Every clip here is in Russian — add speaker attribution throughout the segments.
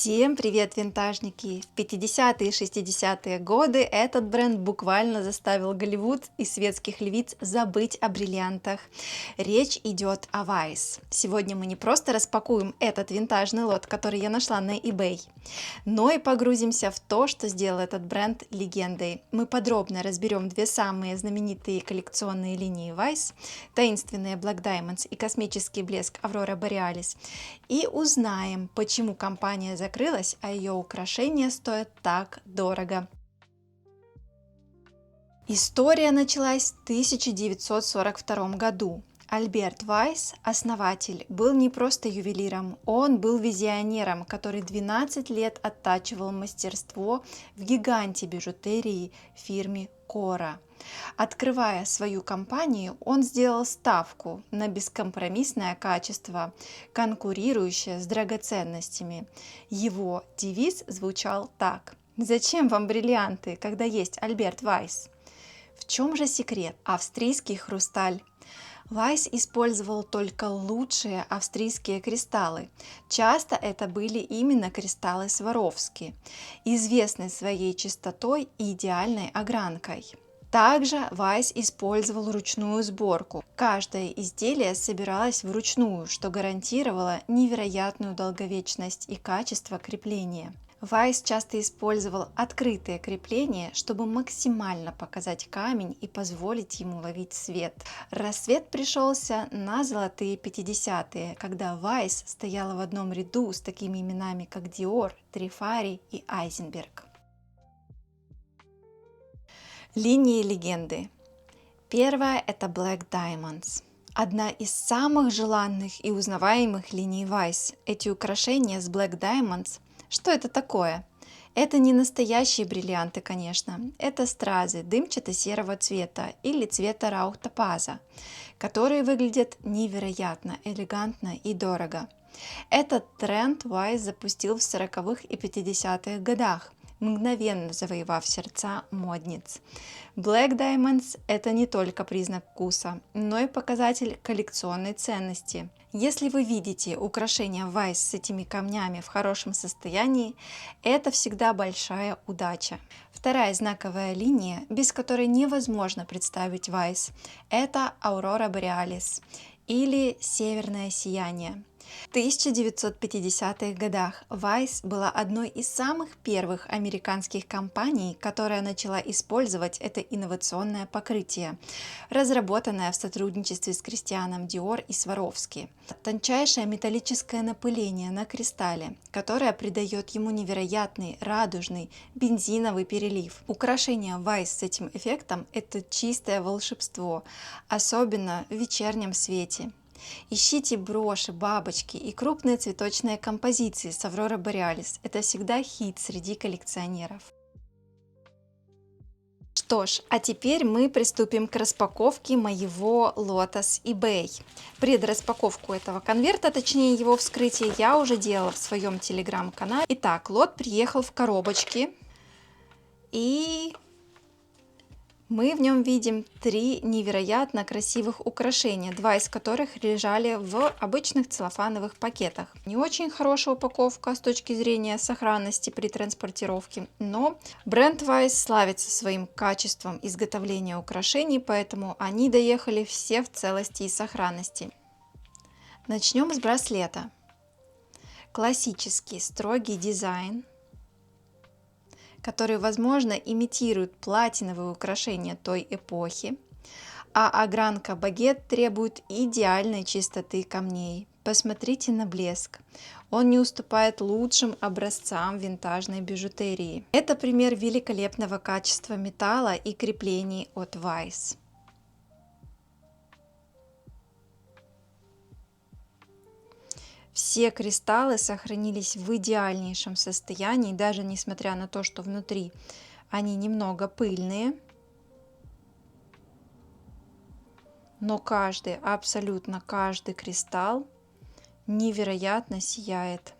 Speaker 1: Всем привет, винтажники! В 50-е и 60-е годы этот бренд буквально заставил Голливуд и светских львиц забыть о бриллиантах. Речь идет о Vice. Сегодня мы не просто распакуем этот винтажный лот, который я нашла на eBay, но и погрузимся в то, что сделал этот бренд легендой. Мы подробно разберем две самые знаменитые коллекционные линии Vice, таинственные Black Diamonds и космический блеск Aurora Borealis, и узнаем, почему компания закрылась, а ее украшения стоят так дорого. История началась в 1942 году. Альберт Вайс, основатель, был не просто ювелиром, он был визионером, который 12 лет оттачивал мастерство в гиганте бижутерии фирме Кора. Открывая свою компанию, он сделал ставку на бескомпромиссное качество, конкурирующее с драгоценностями. Его девиз звучал так: «Зачем вам бриллианты, когда есть Альберт Вайс?» В чем же секрет? Австрийский хрусталь. Вайс использовал только лучшие австрийские кристаллы. Часто это были именно кристаллы Сваровски, известные своей чистотой и идеальной огранкой. Также Вайс использовал ручную сборку. Каждое изделие собиралось вручную, что гарантировало невероятную долговечность и качество крепления. Вайс часто использовал открытые крепления, чтобы максимально показать камень и позволить ему ловить свет. Рассвет пришелся на золотые 50-е, когда Вайс стояла в одном ряду с такими именами, как Dior, Trifari и Айзенберг. Линии легенды. Первая – это Black Diamonds. Одна из самых желанных и узнаваемых линий Vice. Эти украшения с Black Diamonds. Что это такое? Это не настоящие бриллианты, конечно. Это стразы дымчато-серого цвета или цвета раух-топаза, которые выглядят невероятно элегантно и дорого. Этот тренд Vice запустил в 40-х и 50-х годах, мгновенно завоевав сердца модниц. Black Diamonds – это не только признак вкуса, но и показатель коллекционной ценности. Если вы видите украшения Vice с этими камнями в хорошем состоянии, это всегда большая удача. Вторая знаковая линия, без которой невозможно представить Vice, это Aurora Borealis или Северное сияние. В 1950-х годах Vice была одной из самых первых американских компаний, которая начала использовать это инновационное покрытие, разработанное в сотрудничестве с Кристианом Диор и Сваровски. Тончайшее металлическое напыление на кристалле, которое придает ему невероятный радужный бензиновый перелив. Украшение Vice с этим эффектом – это чистое волшебство, особенно в вечернем свете. Ищите броши, бабочки и крупные цветочные композиции с Aurora Borealis. Это всегда хит среди коллекционеров. Что ж, а теперь мы приступим к распаковке моего лота с eBay. Предраспаковку этого конверта, точнее его вскрытие, я уже делала в своем телеграм-канале. Итак, лот приехал в коробочке, и мы в нем видим три невероятно красивых украшения, два из которых лежали в обычных целлофановых пакетах. Не очень хорошая упаковка с точки зрения сохранности при транспортировке, но бренд Vice славится своим качеством изготовления украшений, поэтому они доехали все в целости и сохранности. Начнем с браслета. Классический строгий дизайн, который, возможно, имитирует платиновые украшения той эпохи, а огранка багет требует идеальной чистоты камней. Посмотрите на блеск. Он не уступает лучшим образцам винтажной бижутерии. Это пример великолепного качества металла и креплений от Vice. Все кристаллы сохранились в идеальнейшем состоянии, даже несмотря на то, что внутри они немного пыльные. Но каждый, абсолютно каждый кристалл невероятно сияет.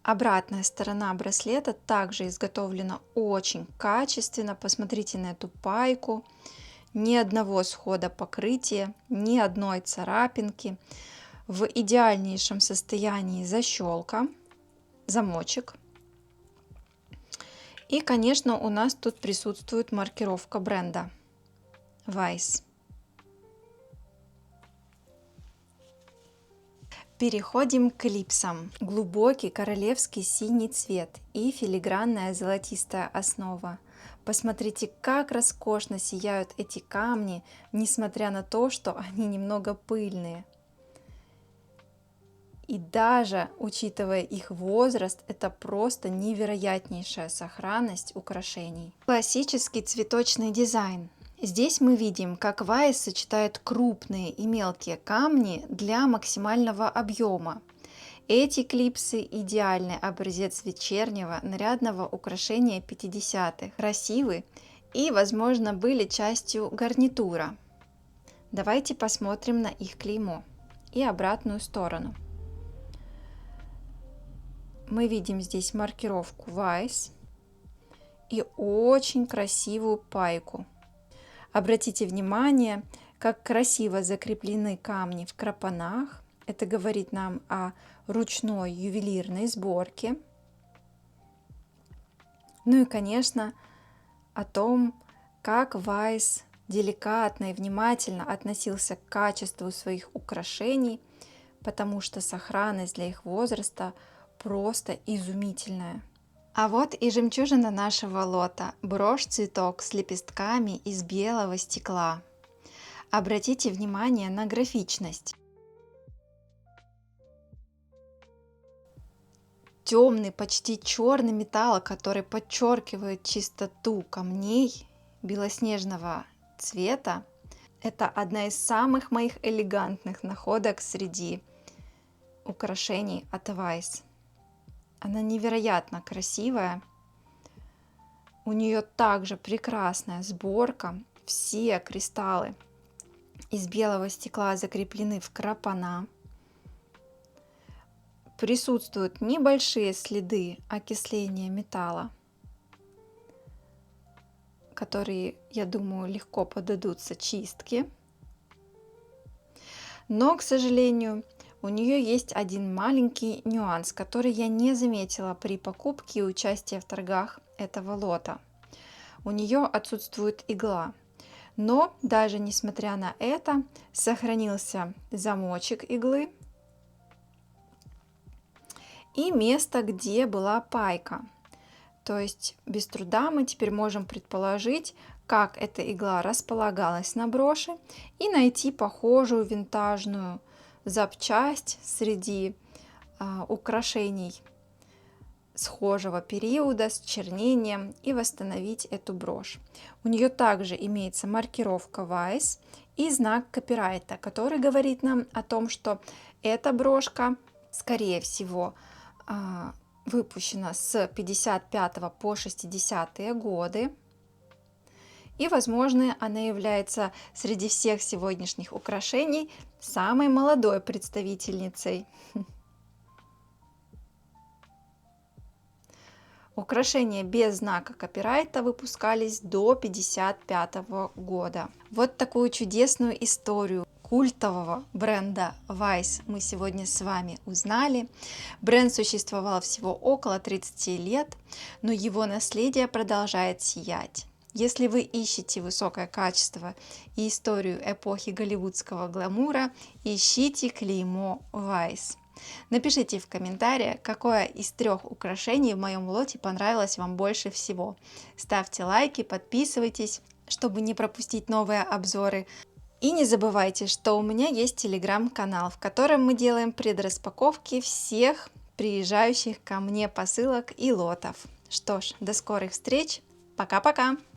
Speaker 1: Обратная сторона браслета также изготовлена очень качественно. Посмотрите на эту пайку. Ни одного схода покрытия, ни одной царапинки. В идеальнейшем состоянии защелка, замочек. И, конечно, у нас тут присутствует маркировка бренда Weiss. Переходим к клипсам. Глубокий королевский синий цвет и филигранная золотистая основа. Посмотрите, как роскошно сияют эти камни, несмотря на то, что они немного пыльные. И даже учитывая их возраст, это просто невероятнейшая сохранность украшений. Классический цветочный дизайн. Здесь мы видим, как Weiss сочетает крупные и мелкие камни для максимального объема. Эти клипсы – идеальный образец вечернего нарядного украшения 50-х. Красивы и, возможно, были частью гарнитура. Давайте посмотрим на их клеймо и обратную сторону. Мы видим здесь маркировку Weiss и очень красивую пайку. Обратите внимание, как красиво закреплены камни в клапанах. Это говорит нам о ручной ювелирной сборке. Ну и, конечно, о том, как Weiss деликатно и внимательно относился к качеству своих украшений, потому что сохранность для их возраста просто изумительная. А вот и жемчужина нашего лота – брошь-цветок с лепестками из белого стекла. Обратите внимание на графичность. Темный, почти черный металл, который подчеркивает чистоту камней белоснежного цвета. Это одна из самых моих элегантных находок среди украшений от Weiss. Она невероятно красивая. У нее также прекрасная сборка. Все кристаллы из белого стекла закреплены в клапана. Присутствуют небольшие следы окисления металла, которые, я думаю, легко поддадутся чистке. Но, к сожалению, у нее есть один маленький нюанс, который я не заметила при покупке и участии в торгах этого лота. У нее отсутствует игла. Но даже несмотря на это, сохранился замочек иглы и место, где была пайка. То есть без труда мы теперь можем предположить, как эта игла располагалась на броши и найти похожую винтажную запчасть среди украшений схожего периода с чернением и восстановить эту брошь. У нее также имеется маркировка Weiss и знак копирайта, который говорит нам о том, что эта брошка, скорее всего, выпущена с 55 по 60-е годы. И, возможно, она является среди всех сегодняшних украшений самой молодой представительницей. Украшения без знака копирайта выпускались до 1955 года. Вот такую чудесную историю культового бренда Weiss мы сегодня с вами узнали. Бренд существовал всего около 30 лет, но его наследие продолжает сиять. Если вы ищете высокое качество и историю эпохи голливудского гламура, ищите клеймо Weiss. Напишите в комментариях, какое из 3 украшений в моем лоте понравилось вам больше всего. Ставьте лайки, подписывайтесь, чтобы не пропустить новые обзоры. И не забывайте, что у меня есть телеграм-канал, в котором мы делаем предраспаковки всех приезжающих ко мне посылок и лотов. Что ж, до скорых встреч. Пока-пока!